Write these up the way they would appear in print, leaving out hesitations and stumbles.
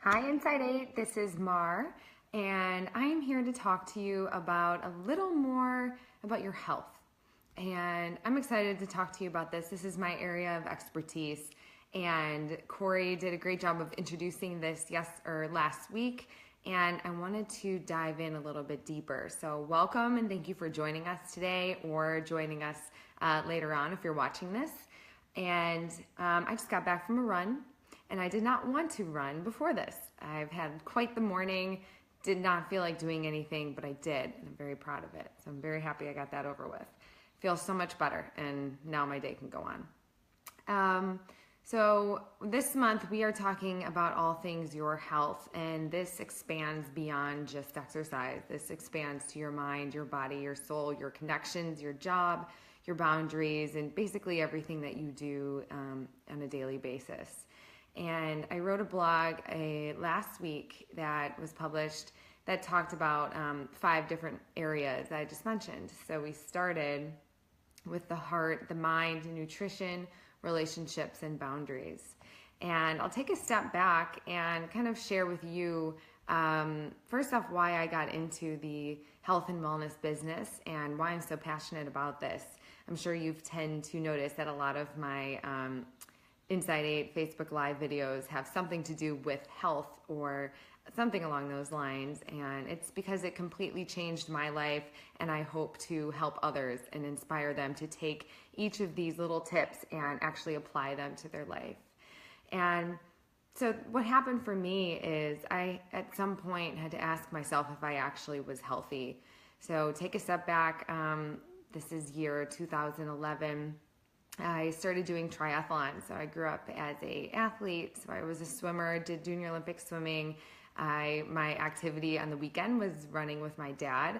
Hi, Inside 8. This is Mar, and I am here to talk to you about a little more about your health. And I'm excited to talk to you about this. This is my area of expertise, and Corey did a great job of introducing this last week, and I wanted to dive in a little bit deeper. So, welcome and thank you for joining us today or joining us later on if you're watching this. And I just got back from a run, and I did not want to run before this. I've had quite the morning, did not feel like doing anything, but I did, and I'm very proud of it. So I'm very happy I got that over with. Feels so much better, and now my day can go on. So this month we are talking about all things your health, and this expands beyond just exercise. This expands to your mind, your body, your soul, your connections, your job, your boundaries, and basically everything that you do on a daily basis. And I wrote a blog last week that was published that talked about 5 different areas that I just mentioned. So we started with the heart, the mind, nutrition, relationships, and boundaries. And I'll take a step back and kind of share with you, first off, why I got into the health and wellness business and why I'm so passionate about this. I'm sure you've tend to notice that a lot of my Inside 8 Facebook Live videos have something to do with health or something along those lines, and it's because it completely changed my life, and I hope to help others and inspire them to take each of these little tips and actually apply them to their life. And so what happened for me is I at some point had to ask myself if I actually was healthy. So take a step back. This is year 2011. I started doing triathlon. So I grew up as an athlete. So I was a swimmer, did Junior Olympic swimming. My activity on the weekend was running with my dad.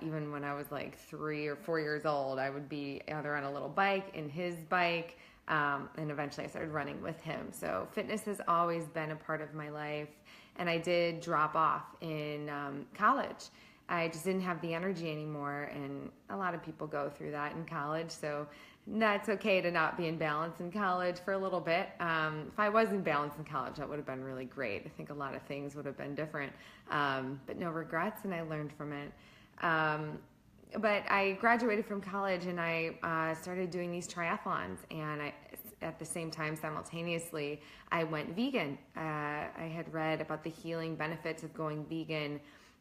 Even when I was like 3 or 4 years old, I would be either on a little bike, in his bike, and eventually I started running with him. So fitness has always been a part of my life. And I did drop off in college. I just didn't have the energy anymore, and a lot of people go through that in college, so that's okay to not be in balance in college for a little bit. If I was in balance in college, that would have been really great. I think a lot of things would have been different, but no regrets, and I learned from it. But I graduated from college, and I started doing these triathlons, and at the same time, simultaneously, I went vegan. I had read about the healing benefits of going vegan,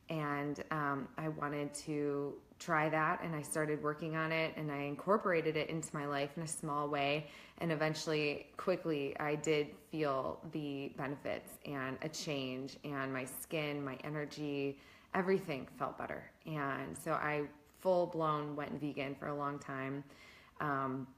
and I wanted to try that, and I started working on it, and I incorporated it into my life in a small way, and eventually, quickly, I did feel the benefits and a change, and my skin, my energy, everything felt better. And so I full-blown went vegan for a long time,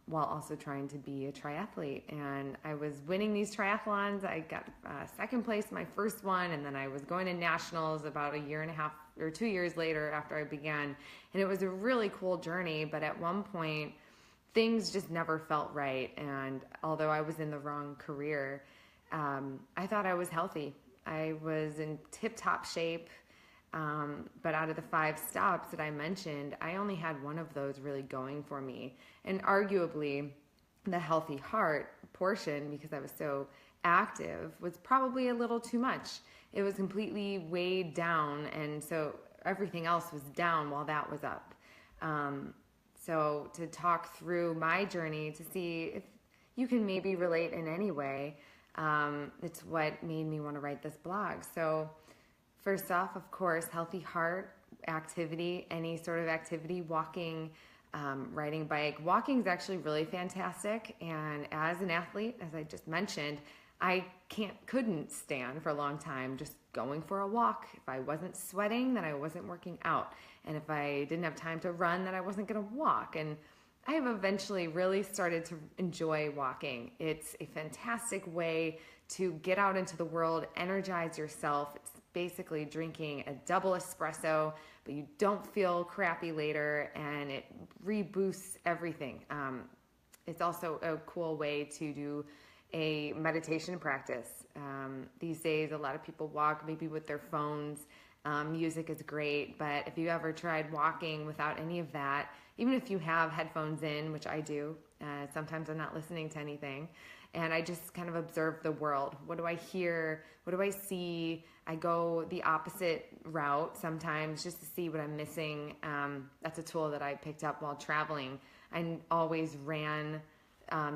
while also trying to be a triathlete. And I was winning these triathlons. I got second place my first one, and then I was going to nationals about a year and a half or 2 years later after I began. And it was a really cool journey, but at one point, things just never felt right. And although I was in the wrong career, I thought I was healthy. I was in tip-top shape. But out of the 5 stops that I mentioned, I only had one of those really going for me. And arguably, the healthy heart portion, because I was so active, was probably a little too much. It was completely weighed down, and so everything else was down while that was up. So to talk through my journey to see if you can maybe relate in any way, it's what made me want to write this blog. So first off, of course, healthy heart, activity, any sort of activity, walking, riding a bike. Walking is actually really fantastic. And as an athlete, as I just mentioned, I couldn't stand for a long time just going for a walk. If I wasn't sweating, then I wasn't working out. And if I didn't have time to run, then I wasn't going to walk. And I have eventually really started to enjoy walking. It's a fantastic way to get out into the world, energize yourself. It's basically drinking a double espresso, but you don't feel crappy later, and it reboosts everything. It's also a cool way to do a meditation practice. These days, a lot of people walk maybe with their phones. Music is great, but if you ever tried walking without any of that, even if you have headphones in, which I do, sometimes I'm not listening to anything, and I just kind of observe the world. What do I hear? What do I see? I go the opposite route sometimes just to see what I'm missing. That's a tool that I picked up while traveling. I always ran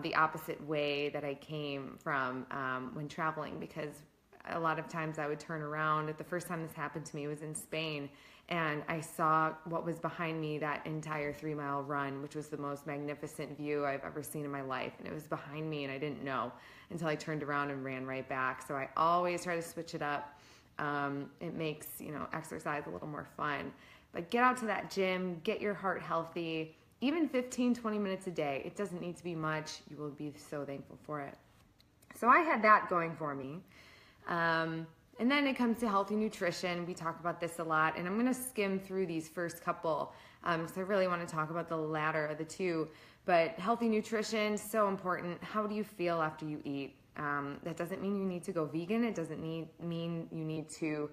the opposite way that I came from when traveling, because a lot of times I would turn around. The first time this happened to me was in Spain, and I saw what was behind me that entire 3-mile run, which was the most magnificent view I've ever seen in my life. And it was behind me, and I didn't know until I turned around and ran right back. So I always try to switch it up. It makes, exercise a little more fun. But get out to that gym, get your heart healthy, even 15, 20 minutes a day. It doesn't need to be much. You will be so thankful for it. So I had that going for me. And then it comes to healthy nutrition. We talk about this a lot, and I'm going to skim through these first couple because I really want to talk about the latter of the two. But healthy nutrition, so important. How do you feel after you eat? That doesn't mean you need to go vegan. It doesn't mean you need to,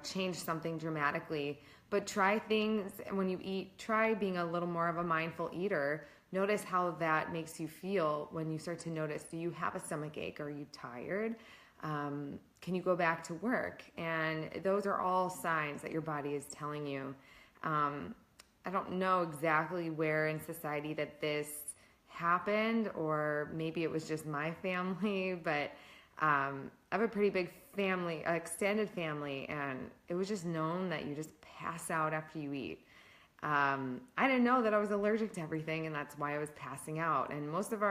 change something dramatically. But try things when you eat. Try being a little more of a mindful eater. Notice how that makes you feel when you start to notice, do you have a stomach ache? Are you tired? Can you go back to work? And those are all signs that your body is telling you. I don't know exactly where in society that this happened, or maybe it was just my family, but I have a pretty big family, extended family, and it was just known that you just pass out after you eat. I didn't know that I was allergic to everything, and that's why I was passing out. And most of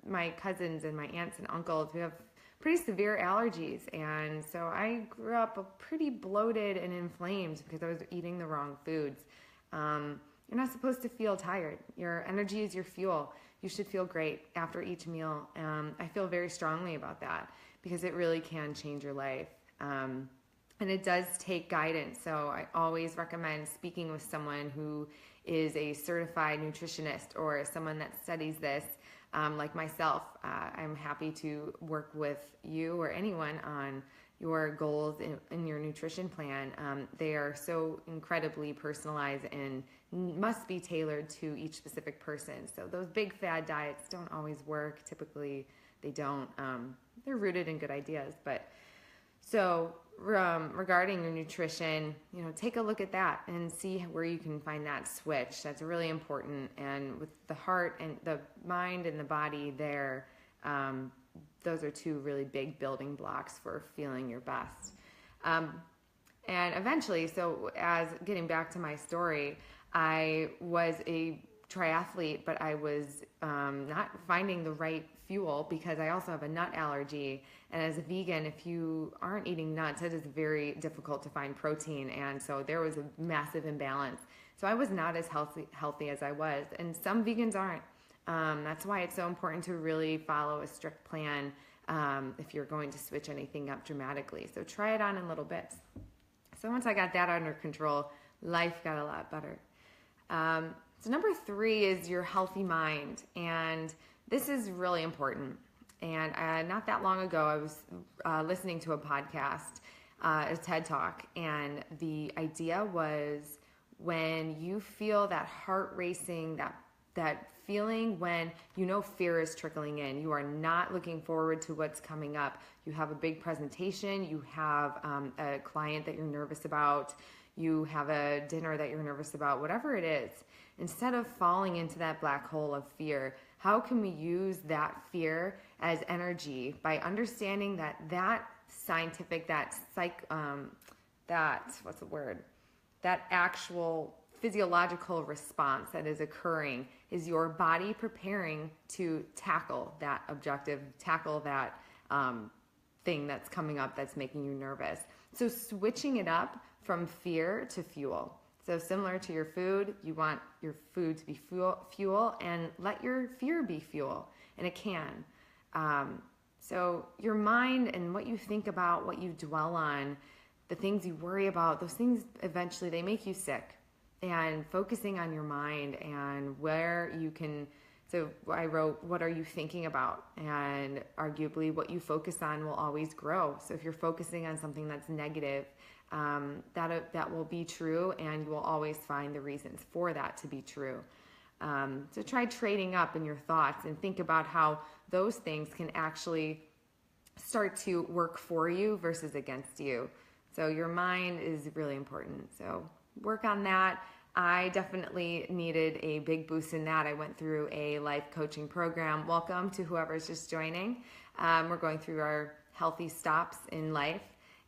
my cousins and my aunts and uncles, we have pretty severe allergies, and so I grew up pretty bloated and inflamed because I was eating the wrong foods. You're not supposed to feel tired. Your energy is your fuel. You should feel great after each meal. I feel very strongly about that because it really can change your life. And it does take guidance. So I always recommend speaking with someone who is a certified nutritionist or someone that studies this. Like myself, I'm happy to work with you or anyone on your goals in your nutrition plan. They are so incredibly personalized and must be tailored to each specific person. So those big fad diets don't always work. Typically, they don't. They're rooted in good ideas. But so regarding your nutrition, take a look at that and see where you can find that switch. That's really important. And with the heart and the mind and the body there, those are two really big building blocks for feeling your best. And eventually, so as getting back to my story, I was a triathlete, but I was not finding the right fuel because I also have a nut allergy. And as a vegan, if you aren't eating nuts, it is very difficult to find protein. And so there was a massive imbalance. So I was not as healthy as I was. And some vegans aren't. That's why it's so important to really follow a strict plan if you're going to switch anything up dramatically. So try it on in little bits. So once I got that under control, life got a lot better. So number 3 is your healthy mind. And this is really important. And not that long ago, I was listening to a podcast, a TED Talk, and the idea was when you feel that heart racing, that feeling when fear is trickling in, you are not looking forward to what's coming up. You have a big presentation, you have a client that you're nervous about, you have a dinner that you're nervous about, whatever it is. Instead of falling into that black hole of fear, how can we use that fear as energy by understanding that scientific, that actual physiological response that is occurring is your body preparing to tackle that objective, tackle that thing that's coming up that's making you nervous. So switching it up from fear to fuel. So similar to your food, you want your food to be fuel, and let your fear be fuel, and it can. So your mind and what you think about, what you dwell on, the things you worry about, those things eventually they make you sick. And focusing on your mind and where you can, so I wrote, what are you thinking about? And arguably what you focus on will always grow. So if you're focusing on something that's negative, that will be true, and you will always find the reasons for that to be true. So try trading up in your thoughts and think about how those things can actually start to work for you versus against you. So your mind is really important. So work on that. I definitely needed a big boost in that. I went through a life coaching program. Welcome to whoever's just joining. We're going through our healthy stops in life.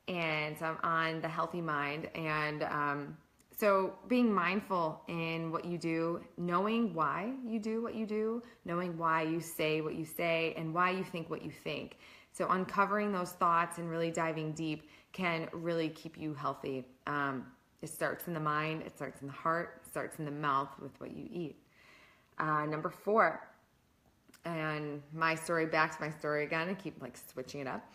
And so I'm on the healthy mind. And so being mindful in what you do, knowing why you do what you do, knowing why you say what you say, and why you think what you think. So uncovering those thoughts and really diving deep can really keep you healthy. It starts in the mind, it starts in the heart, it starts in the mouth with what you eat. Number 4, and my story, back to my story again, and keep like switching it up.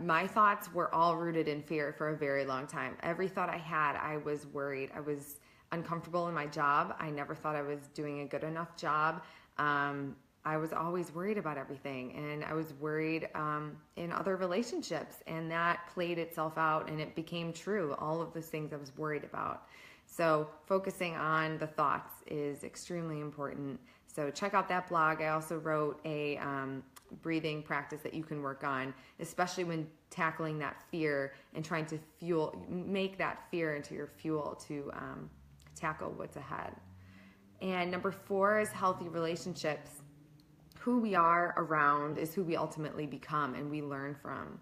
My thoughts were all rooted in fear for a very long time. Every thought I had, I was worried. I was uncomfortable in my job. I never thought I was doing a good enough job. I was always worried about everything, and I was worried in other relationships, and that played itself out, and it became true. All of those things I was worried about. So focusing on the thoughts is extremely important. So check out that blog. I also wrote a breathing practice that you can work on, especially when tackling that fear and trying to make that fear into your fuel to tackle what's ahead. And number 4 is healthy relationships. Who we are around is who we ultimately become, and we learn from.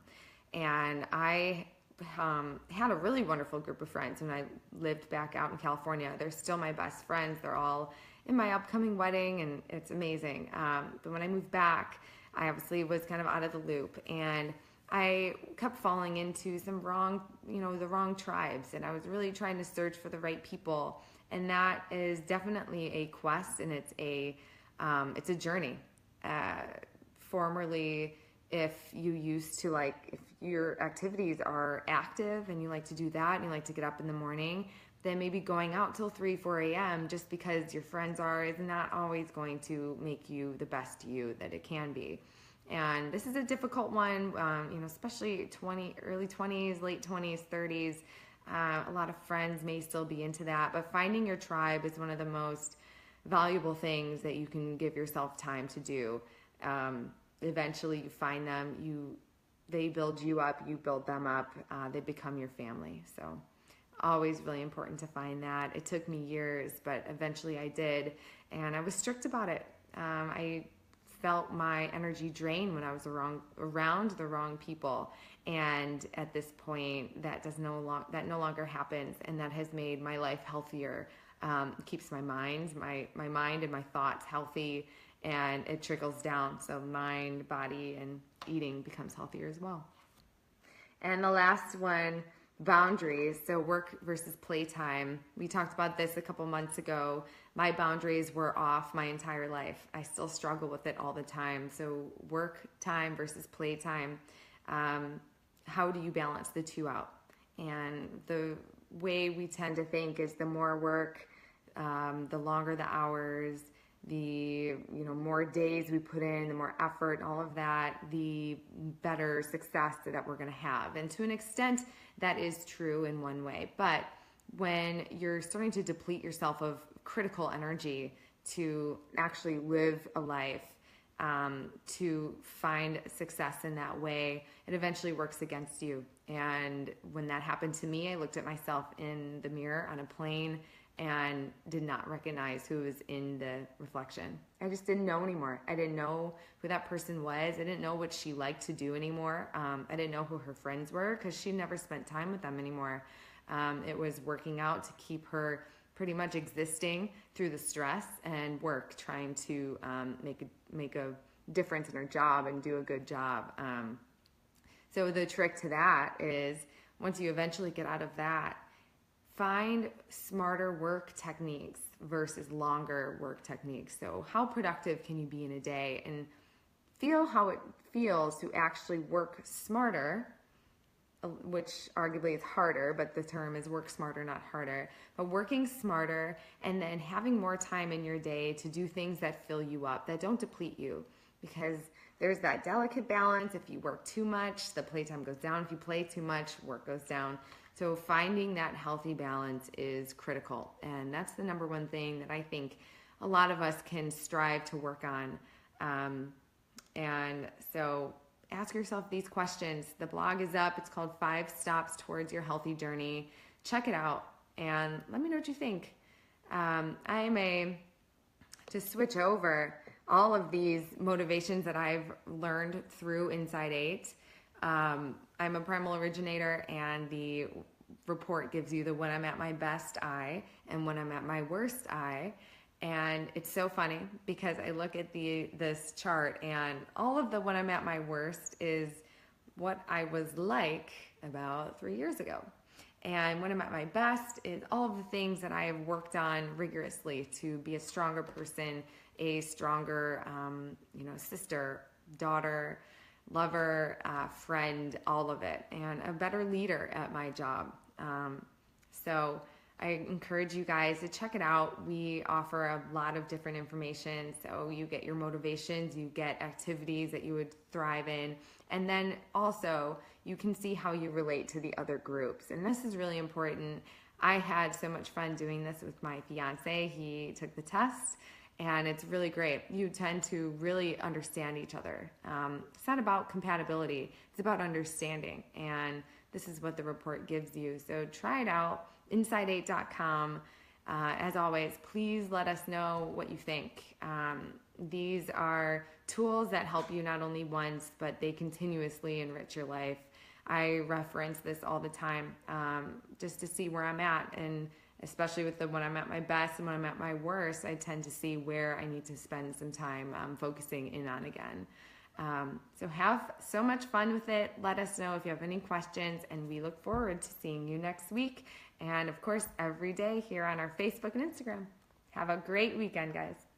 And I had a really wonderful group of friends when I lived back out in California. They're still my best friends. They're all in my upcoming wedding, and it's amazing. But when I moved back, I obviously was kind of out of the loop, and I kept falling into the wrong tribes, and I was really trying to search for the right people. And that is definitely a quest, and it's a journey. Formerly, if you used to if your activities are active and you like to do that and you like to get up in the morning, then maybe going out till 3-4 a.m. just because your friends are is not always going to make you the best you that it can be. And this is a difficult one, especially early 20s, late 20s, 30s. A lot of friends may still be into that, but finding your tribe is one of the most valuable things that you can give yourself time to do. Eventually you find them, they build you up, you build them up, they become your family. So always really important to find that. It took me years, but eventually I did, and I was strict about it. I felt my energy drain when I was around the wrong people, and at this point that no longer happens, and that has made my life healthier. Keeps my mind and my thoughts healthy, and it trickles down. So mind, body, and eating becomes healthier as well. And the last one, boundaries. So work versus playtime. We talked about this a couple months ago. My boundaries were off my entire life. I still struggle with it all the time. So work time versus playtime. How do you balance the two out? And the way we tend to think is the more work, the longer the hours, the more days we put in, the more effort, all of that, the better success that we're going to have. And to an extent, that is true in one way. But when you're starting to deplete yourself of critical energy to actually live a life, to find success in that way, it eventually works against you. And when that happened to me, I looked at myself in the mirror on a plane and did not recognize who was in the reflection. I just didn't know anymore. I didn't know who that person was. I didn't know what she liked to do anymore. I didn't know who her friends were because she never spent time with them anymore. It was working out to keep her pretty much existing through the stress and work, trying to make a difference in her job and do a good job. So the trick to that is, once you eventually get out of that, find smarter work techniques versus longer work techniques. So how productive can you be in a day, and feel how it feels to actually work smarter, which arguably is harder, but the term is work smarter, not harder. But working smarter, and then having more time in your day to do things that fill you up, that don't deplete you. Because there's that delicate balance. If you work too much, the playtime goes down. If you play too much, work goes down. So finding that healthy balance is critical. And that's the number one thing that I think a lot of us can strive to work on. And so ask yourself these questions. The blog is up. It's called 5 Stops Towards Your Healthy Journey. Check it out and let me know what you think. To switch over, all of these motivations that I've learned through Inside 8. I'm a primal originator, and the report gives you the when I'm at my best I and when I'm at my worst I. And it's so funny because I look at this chart, and all of the when I'm at my worst is what I was like about 3 years ago. And when I'm at my best is all of the things that I have worked on rigorously to be a stronger person, a stronger, sister, daughter, lover, friend, all of it, and a better leader at my job. So I encourage you guys to check it out. We offer a lot of different information. So you get your motivations, you get activities that you would thrive in, and then also you can see how you relate to the other groups. And this is really important. I had so much fun doing this with my fiance. He took the test, and it's really great. You tend to really understand each other. It's not about compatibility. It's about understanding. And this is what the report gives you. So try it out. Inside8.com. As always, please let us know what you think. These are tools that help you not only once, but they continuously enrich your life. I reference this all the time, just to see where I'm at, and especially with when I'm at my best and when I'm at my worst, I tend to see where I need to spend some time focusing in on again. So have so much fun with it. Let us know if you have any questions, and we look forward to seeing you next week. And of course, every day here on our Facebook and Instagram. Have a great weekend, guys.